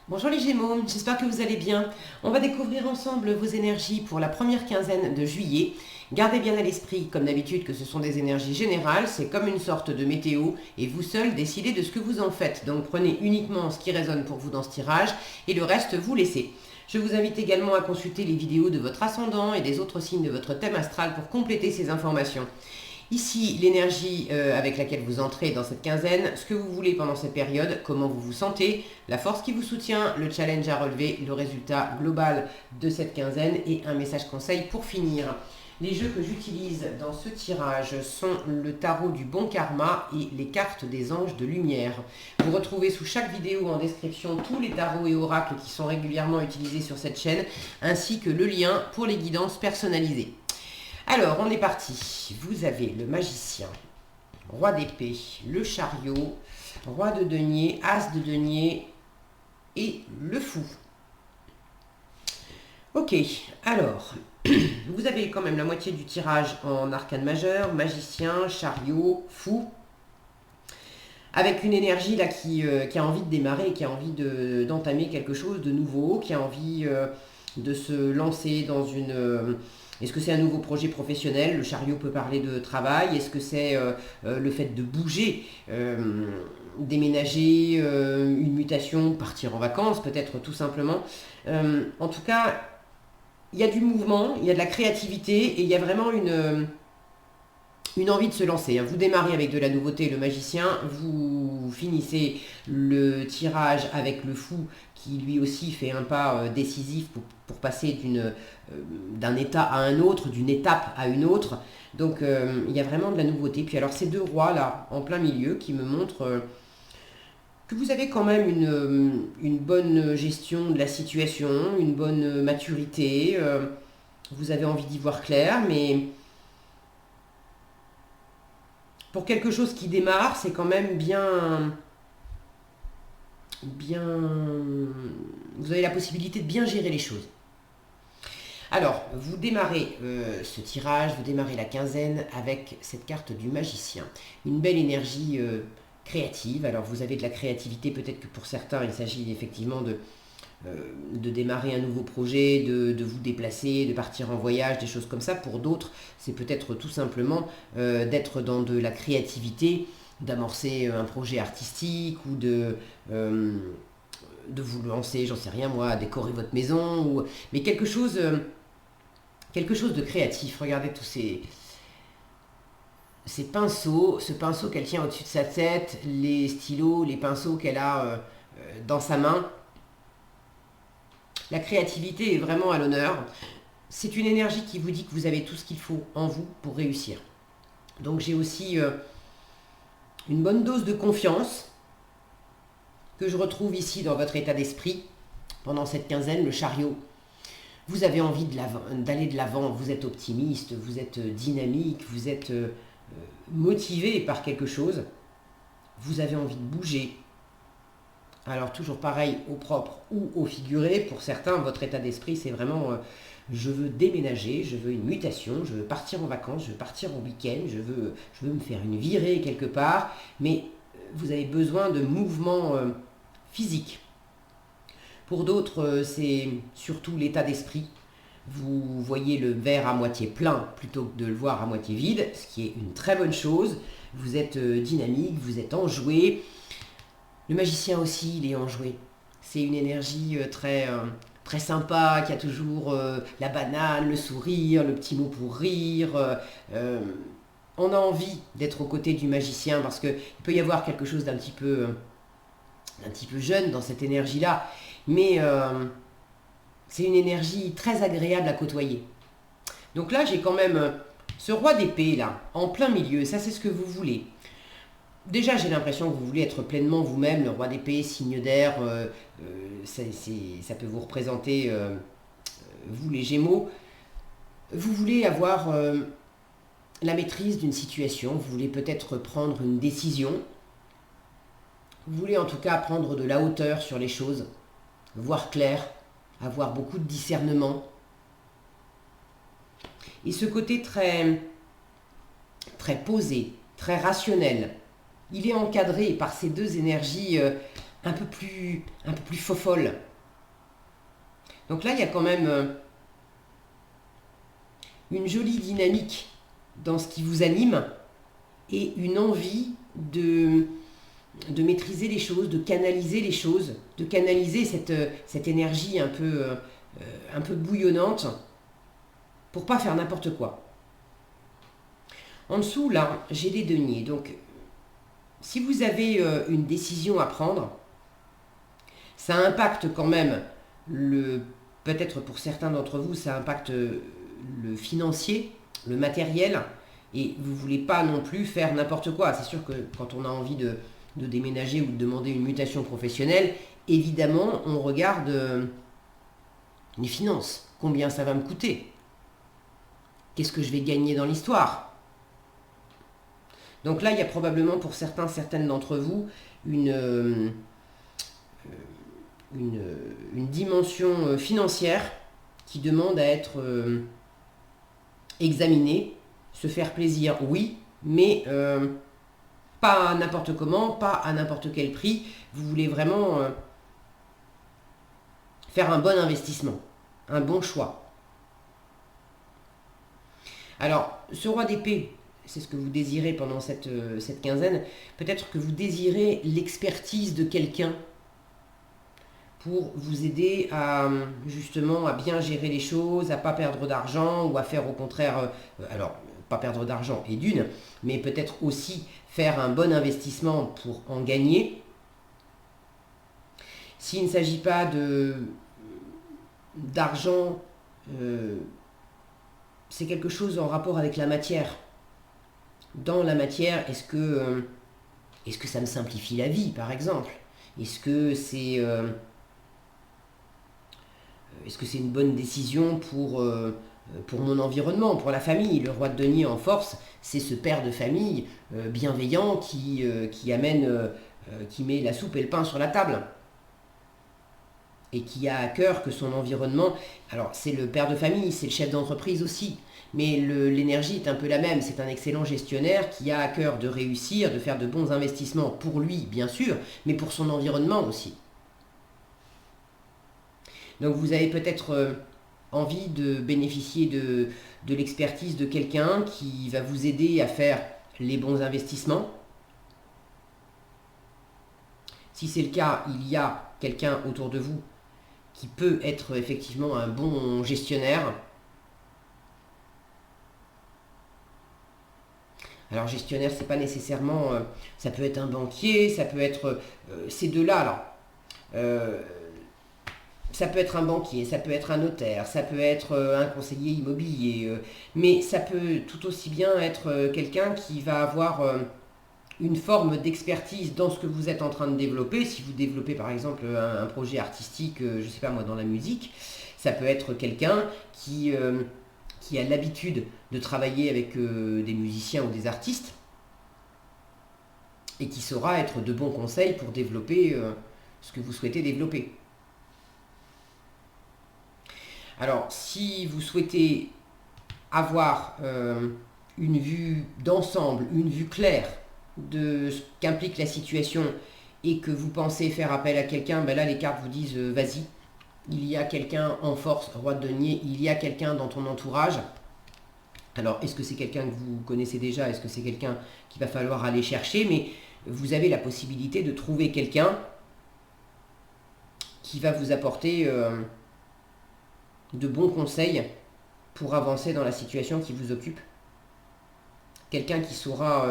Bonjour les Gémeaux, j'espère que vous allez bien. On va découvrir ensemble vos énergies pour la première quinzaine de juillet. Gardez bien à l'esprit, comme d'habitude, que ce sont des énergies générales, c'est comme une sorte de météo, et vous seul décidez de ce que vous en faites. Donc prenez uniquement ce qui résonne pour vous dans ce tirage, et le reste vous laissez. Je vous invite également à consulter les vidéos de votre ascendant et des autres signes de votre thème astral pour compléter ces informations. Ici, l'énergie avec laquelle vous entrez dans cette quinzaine, ce que vous voulez pendant cette période, comment vous vous sentez, la force qui vous soutient, le challenge à relever, le résultat global de cette quinzaine et un message conseil pour finir. Les jeux que j'utilise dans ce tirage sont le tarot du bon karma et les cartes des anges de lumière. Vous retrouvez sous chaque vidéo en description tous les tarots et oracles qui sont régulièrement utilisés sur cette chaîne, ainsi que le lien pour les guidances personnalisées. Alors, on est parti. Vous avez le magicien, roi d'épée, le chariot, roi de denier, as de denier et le fou. Ok, alors, vous avez quand même la moitié du tirage en arcane majeur, magicien, chariot, fou, avec une énergie là qui a envie de démarrer, qui a envie d'entamer quelque chose de nouveau, qui a envie de se lancer dans une... Est-ce que c'est un nouveau projet professionnel? Le chariot peut parler de travail. Est-ce que c'est le fait de bouger, déménager, une mutation, partir en vacances, peut-être tout simplement. En tout cas, il y a du mouvement, il y a de la créativité et il y a vraiment une envie de se lancer. Vous démarrez avec de la nouveauté, le magicien, vous finissez le tirage avec le fou qui lui aussi fait un pas décisif pour passer d'un état à un autre, d'une étape à une autre. Donc il y a vraiment de la nouveauté. Puis alors ces deux rois là, en plein milieu, qui me montrent que vous avez quand même une bonne gestion de la situation, une bonne maturité. Vous avez envie d'y voir clair, mais... Pour quelque chose qui démarre, c'est quand même bien... Vous avez la possibilité de bien gérer les choses. Alors, vous démarrez ce tirage, vous démarrez la quinzaine avec cette carte du magicien. Une belle énergie créative. Alors, vous avez de la créativité, peut-être que pour certains, il s'agit effectivement de démarrer un nouveau projet, de vous déplacer, de partir en voyage, des choses comme ça. Pour d'autres, c'est peut-être tout simplement d'être dans de la créativité, d'amorcer un projet artistique ou de vous lancer, j'en sais rien moi, à décorer votre maison, mais quelque chose de créatif. Regardez tous ces pinceaux, ce pinceau qu'elle tient au-dessus de sa tête, les stylos, les pinceaux qu'elle a dans sa main. La créativité est vraiment à l'honneur. C'est une énergie qui vous dit que vous avez tout ce qu'il faut en vous pour réussir. Donc j'ai aussi une bonne dose de confiance que je retrouve ici dans votre état d'esprit pendant cette quinzaine, le chariot. Vous avez envie d'aller de l'avant, vous êtes optimiste, vous êtes dynamique, vous êtes motivé par quelque chose. Vous avez envie de bouger. Alors toujours pareil, au propre ou au figuré, pour certains, votre état d'esprit, c'est vraiment je veux déménager, je veux une mutation, je veux partir en vacances, je veux partir en week-end, je veux me faire une virée quelque part, mais vous avez besoin de mouvements physiques. Pour d'autres, c'est surtout l'état d'esprit. Vous voyez le verre à moitié plein plutôt que de le voir à moitié vide, ce qui est une très bonne chose. Vous êtes dynamique, vous êtes enjoué. Le magicien aussi, il est enjoué. C'est une énergie très sympa, qui a toujours la banane, le sourire, le petit mot pour rire. On a envie d'être aux côtés du magicien parce qu'il peut y avoir quelque chose d'un petit peu jeune dans cette énergie-là. Mais c'est une énergie très agréable à côtoyer. Donc là, j'ai quand même ce roi d'épée, là, en plein milieu. Ça, c'est ce que vous voulez. Déjà, j'ai l'impression que vous voulez être pleinement vous-même, le roi d'épée, signe d'air, ça peut vous représenter, vous les Gémeaux. Vous voulez avoir la maîtrise d'une situation, vous voulez peut-être prendre une décision, vous voulez en tout cas prendre de la hauteur sur les choses, voir clair, avoir beaucoup de discernement. Et ce côté très posé, très rationnel, il est encadré par ces deux énergies un peu plus fofolle. Donc là, il y a quand même une jolie dynamique dans ce qui vous anime et une envie de maîtriser les choses, de canaliser les choses, de canaliser cette énergie un peu bouillonnante pour pas faire n'importe quoi. En dessous, là, j'ai des deniers. Donc, si vous avez une décision à prendre, ça impacte quand même peut-être pour certains d'entre vous, ça impacte le financier, le matériel, et vous ne voulez pas non plus faire n'importe quoi. C'est sûr que quand on a envie de déménager ou de demander une mutation professionnelle, évidemment, on regarde les finances. Combien ça va me coûter? Qu'est-ce que je vais gagner dans l'histoire? Donc là, il y a probablement pour certaines d'entre vous une dimension financière qui demande à être examinée, se faire plaisir, oui, mais pas n'importe comment, pas à n'importe quel prix. Vous voulez vraiment faire un bon investissement, un bon choix. Alors, ce roi d'épée, c'est ce que vous désirez pendant cette quinzaine. Peut-être que vous désirez l'expertise de quelqu'un pour vous aider à justement à bien gérer les choses, à pas perdre d'argent ou à faire au contraire, alors pas perdre d'argent et d'une, mais peut-être aussi faire un bon investissement pour en gagner. S'il ne s'agit pas d'argent, c'est quelque chose en rapport avec la matière. Dans la matière, est-ce que ça me simplifie la vie, par exemple? Est-ce que c'est une bonne décision pour mon environnement, pour la famille? Le roi de denier en force, c'est ce père de famille bienveillant qui met la soupe et le pain sur la table. Et qui a à cœur que son environnement... Alors, c'est le père de famille, c'est le chef d'entreprise aussi, mais l'énergie est un peu la même. C'est un excellent gestionnaire qui a à cœur de réussir, de faire de bons investissements pour lui, bien sûr, mais pour son environnement aussi. Donc, vous avez peut-être envie de bénéficier de l'expertise de quelqu'un qui va vous aider à faire les bons investissements. Si c'est le cas, il y a quelqu'un autour de vous qui peut être effectivement un bon gestionnaire. Alors gestionnaire, c'est pas nécessairement, ça peut être un banquier, ça peut être ces deux-là. Alors, ça peut être un banquier, ça peut être un notaire, ça peut être un conseiller immobilier, mais ça peut tout aussi bien être quelqu'un qui va avoir une forme d'expertise dans ce que vous êtes en train de développer. Si vous développez par exemple un projet artistique, je ne sais pas moi, dans la musique, ça peut être quelqu'un qui a l'habitude de travailler avec des musiciens ou des artistes et qui saura être de bons conseils pour développer ce que vous souhaitez développer. Alors, si vous souhaitez avoir une vue d'ensemble, une vue claire de ce qu'implique la situation et que vous pensez faire appel à quelqu'un, ben là les cartes vous disent vas-y, il y a quelqu'un en force, roi de denier, il y a quelqu'un dans ton entourage. Alors est-ce que c'est quelqu'un que vous connaissez déjà, est-ce que c'est quelqu'un qu'il va falloir aller chercher, mais vous avez la possibilité de trouver quelqu'un qui va vous apporter de bons conseils pour avancer dans la situation qui vous occupe. Quelqu'un qui saura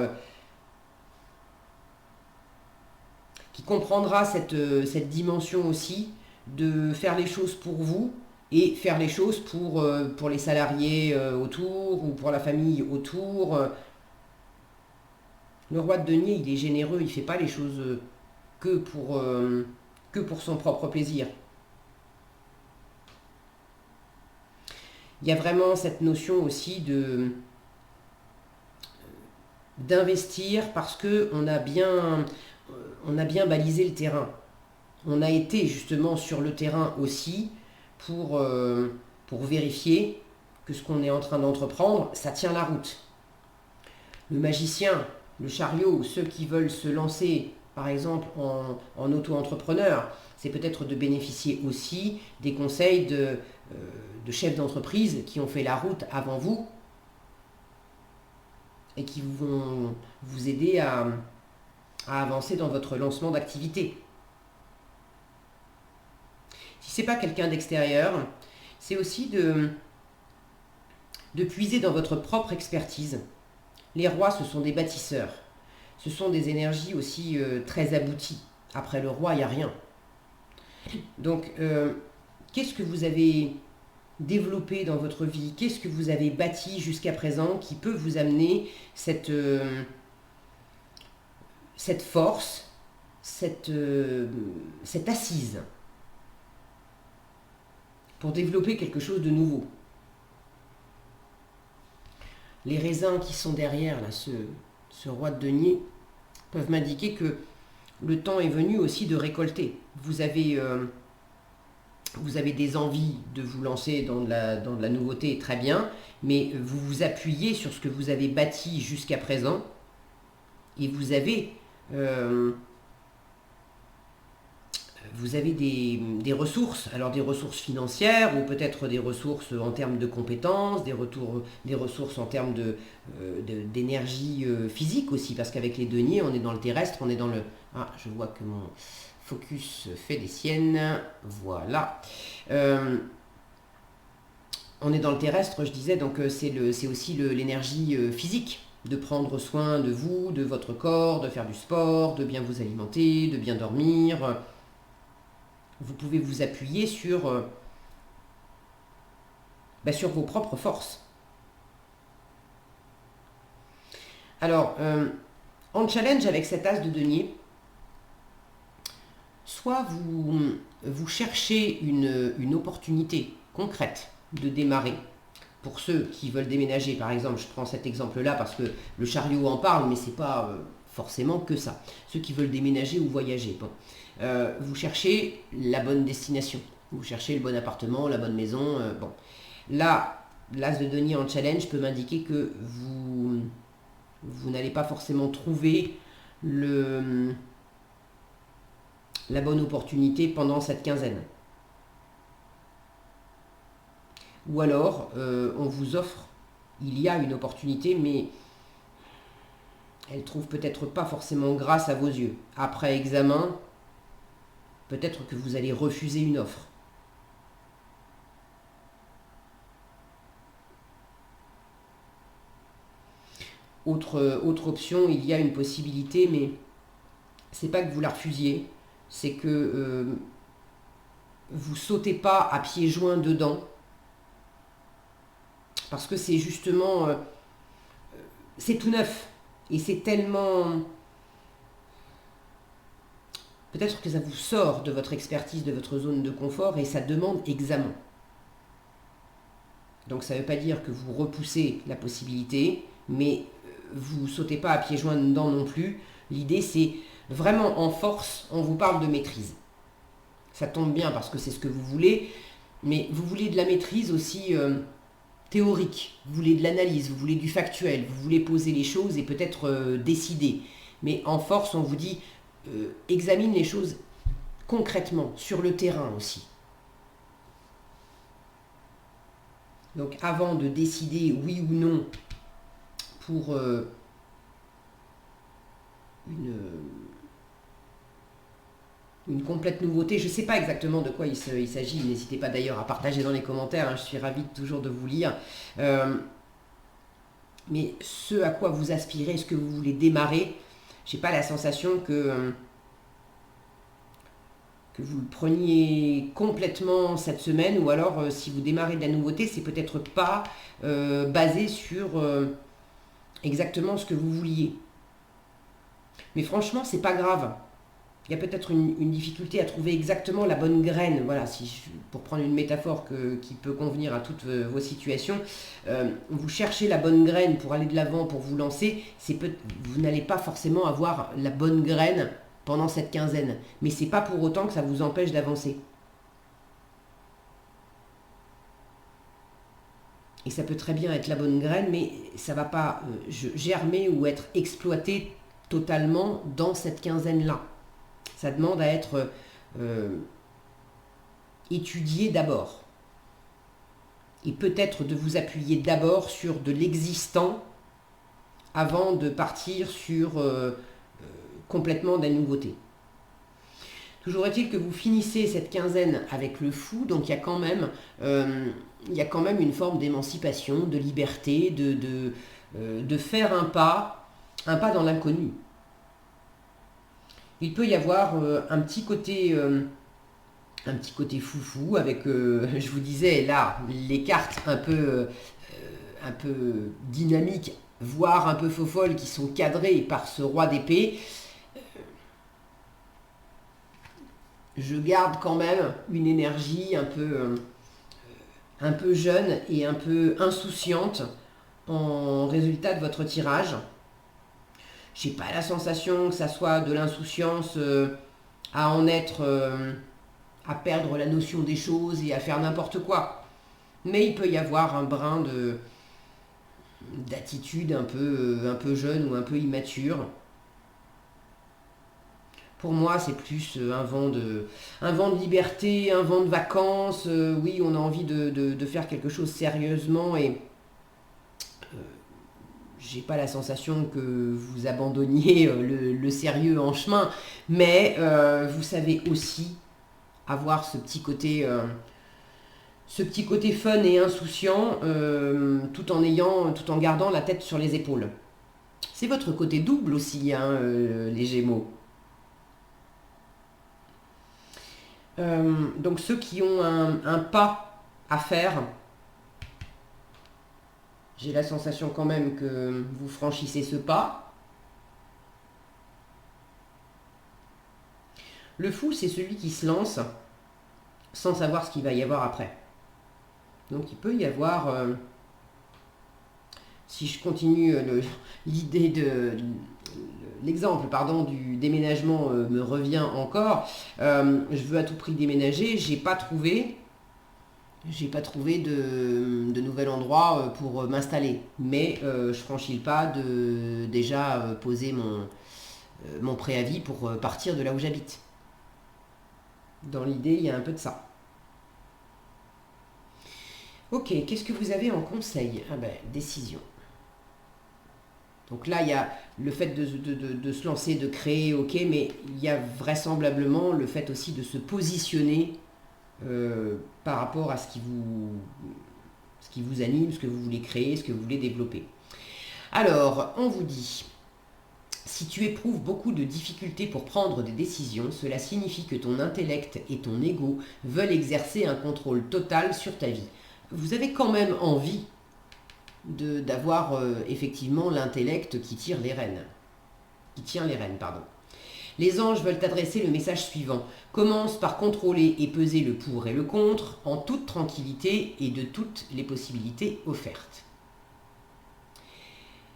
qui comprendra cette dimension aussi de faire les choses pour vous et faire les choses pour les salariés autour ou pour la famille autour. Le roi de denier, il est généreux, il ne fait pas les choses que pour son propre plaisir. Il y a vraiment cette notion aussi d'investir parce qu'on a bien balisé le terrain. On a été justement sur le terrain aussi pour vérifier que ce qu'on est en train d'entreprendre, ça tient la route. Le magicien, le chariot, ceux qui veulent se lancer par exemple en auto-entrepreneur, c'est peut-être de bénéficier aussi des conseils de chefs d'entreprise qui ont fait la route avant vous et qui vont vous aider à avancer dans votre lancement d'activité. Si ce n'est pas quelqu'un d'extérieur, c'est aussi de puiser dans votre propre expertise. Les rois, ce sont des bâtisseurs. Ce sont des énergies aussi très abouties. Après le roi, il n'y a rien. Donc, qu'est-ce que vous avez développé dans votre vie? Qu'est-ce que vous avez bâti jusqu'à présent qui peut vous amener cette force, cette assise pour développer quelque chose de nouveau? Les raisins qui sont derrière, là, ce roi de denier, peuvent m'indiquer que le temps est venu aussi de récolter. Vous avez des envies de vous lancer dans de la nouveauté, très bien, mais vous vous appuyez sur ce que vous avez bâti jusqu'à présent et vous avez des ressources, alors des ressources financières ou peut-être des ressources en termes de compétences, des ressources en termes d'énergie physique aussi, parce qu'avec les deniers, on est dans le terrestre, on est dans le... Ah, je vois que mon focus fait des siennes, voilà. On est dans le terrestre, je disais, donc c'est aussi l'énergie physique, de prendre soin de vous, de votre corps, de faire du sport, de bien vous alimenter, de bien dormir. Vous pouvez vous appuyer sur vos propres forces. Alors, en challenge avec cet as de denier, soit vous cherchez une opportunité concrète de démarrer. Pour ceux qui veulent déménager, par exemple, je prends cet exemple-là parce que le chariot en parle, mais ce n'est pas forcément que ça. Ceux qui veulent déménager ou voyager, bon. Vous cherchez la bonne destination, vous cherchez le bon appartement, la bonne maison, bon. Là, l'as de denier en challenge peut m'indiquer que vous n'allez pas forcément trouver la bonne opportunité pendant cette quinzaine. Ou alors, on vous offre, il y a une opportunité, mais elle ne trouve peut-être pas forcément grâce à vos yeux. Après examen, peut-être que vous allez refuser une offre. Autre option, il y a une possibilité, mais c'est pas que vous la refusiez, c'est que vous sautez pas à pieds joints dedans, parce que c'est justement, c'est tout neuf, et c'est tellement... Peut-être que ça vous sort de votre expertise, de votre zone de confort, et ça demande examen. Donc ça ne veut pas dire que vous repoussez la possibilité, mais vous ne sautez pas à pieds joints dedans non plus. L'idée, c'est vraiment en force, on vous parle de maîtrise. Ça tombe bien parce que c'est ce que vous voulez, mais vous voulez de la maîtrise aussi théorique, vous voulez de l'analyse, vous voulez du factuel, vous voulez poser les choses et peut-être décider. Mais en force, on vous dit, examine les choses concrètement, sur le terrain aussi. Donc avant de décider oui ou non pour une complète nouveauté, je ne sais pas exactement de quoi il s'agit, n'hésitez pas d'ailleurs à partager dans les commentaires, hein, je suis ravie toujours de vous lire. Mais ce à quoi vous aspirez, ce que vous voulez démarrer, j'ai pas la sensation que vous le preniez complètement cette semaine, ou alors si vous démarrez de la nouveauté, c'est peut-être pas basé sur exactement ce que vous vouliez. Mais franchement, c'est pas grave. Il y a peut-être une difficulté à trouver exactement la bonne graine. Voilà, pour prendre une métaphore qui peut convenir à toutes vos situations, vous cherchez la bonne graine pour aller de l'avant, pour vous lancer. Vous n'allez pas forcément avoir la bonne graine pendant cette quinzaine. Mais c'est pas pour autant que ça vous empêche d'avancer. Et ça peut très bien être la bonne graine, mais ça va pas germer ou être exploité totalement dans cette quinzaine-là. Ça demande à être étudié d'abord. Et peut-être de vous appuyer d'abord sur de l'existant avant de partir sur complètement des nouveautés. Toujours est-il que vous finissez cette quinzaine avec le fou, donc il y a quand même une forme d'émancipation, de liberté, de faire un pas dans l'inconnu. Il peut y avoir un petit côté foufou avec, je vous disais là, les cartes un peu dynamiques, voire un peu faux-folles qui sont cadrées par ce roi d'épée. Je garde quand même une énergie un peu jeune et un peu insouciante en résultat de votre tirage. J'ai pas la sensation que ça soit de l'insouciance à en être, à perdre la notion des choses et à faire n'importe quoi. Mais il peut y avoir un brin d'attitude un peu jeune ou un peu immature. Pour moi, c'est plus un vent de liberté, un vent de vacances. Oui, on a envie de faire quelque chose sérieusement et j'ai pas la sensation que vous abandonniez le sérieux en chemin, mais vous savez aussi avoir ce petit côté fun et insouciant, tout en gardant la tête sur les épaules. C'est votre côté double aussi, hein, les Gémeaux. Donc ceux qui ont un pas à faire, j'ai la sensation quand même que vous franchissez ce pas. Le fou, c'est celui qui se lance sans savoir ce qu'il va y avoir après. Donc il peut y avoir, si je continue l'idée de... L'exemple du déménagement me revient encore. Je veux à tout prix déménager. J'ai pas trouvé de nouvel endroit pour m'installer. Mais je franchis le pas de déjà poser mon préavis pour partir de là où j'habite. Dans l'idée, il y a un peu de ça. Ok, qu'est-ce que vous avez en conseil? Décision. Donc là, il y a le fait de se lancer, de créer, ok, mais il y a vraisemblablement le fait aussi de se positionner par rapport à ce qui vous anime, ce que vous voulez créer, ce que vous voulez développer. Alors, on vous dit, si tu éprouves beaucoup de difficultés pour prendre des décisions, cela signifie que ton intellect et ton ego veulent exercer un contrôle total sur ta vie. Vous avez quand même envie d'avoir effectivement l'intellect qui tire les rênes. Les anges veulent t'adresser le message suivant. Commence par contrôler et peser le pour et le contre en toute tranquillité et de toutes les possibilités offertes.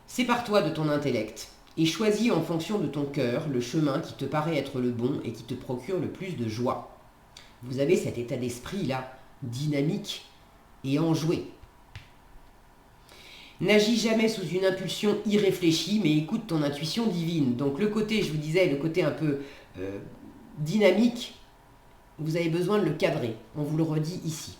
Sépare-toi de ton intellect et choisis en fonction de ton cœur le chemin qui te paraît être le bon et qui te procure le plus de joie. Vous avez cet état d'esprit-là, dynamique et enjoué. N'agis jamais sous une impulsion irréfléchie, mais écoute ton intuition divine. Donc le côté, je vous disais, le côté un peu dynamique, vous avez besoin de le cadrer. On vous le redit ici.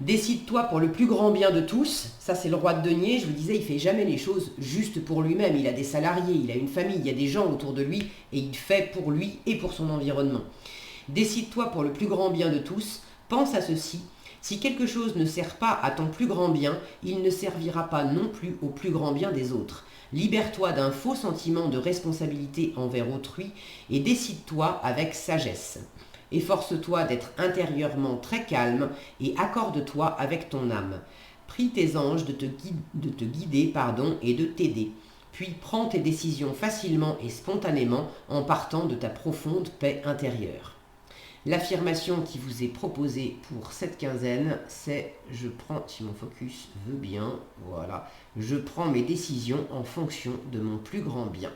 Décide-toi pour le plus grand bien de tous. Ça, c'est le roi de denier. Je vous disais, il fait jamais les choses juste pour lui-même. Il a des salariés, il a une famille, il y a des gens autour de lui et il fait pour lui et pour son environnement. Décide-toi pour le plus grand bien de tous. Pense à ceci. Si quelque chose ne sert pas à ton plus grand bien, il ne servira pas non plus au plus grand bien des autres. Libère-toi d'un faux sentiment de responsabilité envers autrui et décide-toi avec sagesse. Efforce-toi d'être intérieurement très calme et accorde-toi avec ton âme. Prie tes anges de te guider et de t'aider. Puis prends tes décisions facilement et spontanément en partant de ta profonde paix intérieure. L'affirmation qui vous est proposée pour cette quinzaine, c'est « Je prends, si mon focus veut bien, voilà, je prends mes décisions en fonction de mon plus grand bien ».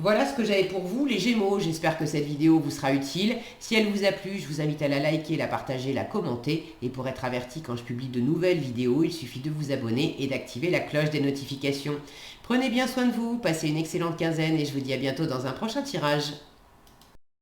Voilà ce que j'avais pour vous, les Gémeaux. J'espère que cette vidéo vous sera utile. Si elle vous a plu, je vous invite à la liker, la partager, la commenter. Et pour être averti quand je publie de nouvelles vidéos, il suffit de vous abonner et d'activer la cloche des notifications. Prenez bien soin de vous, passez une excellente quinzaine et je vous dis à bientôt dans un prochain tirage.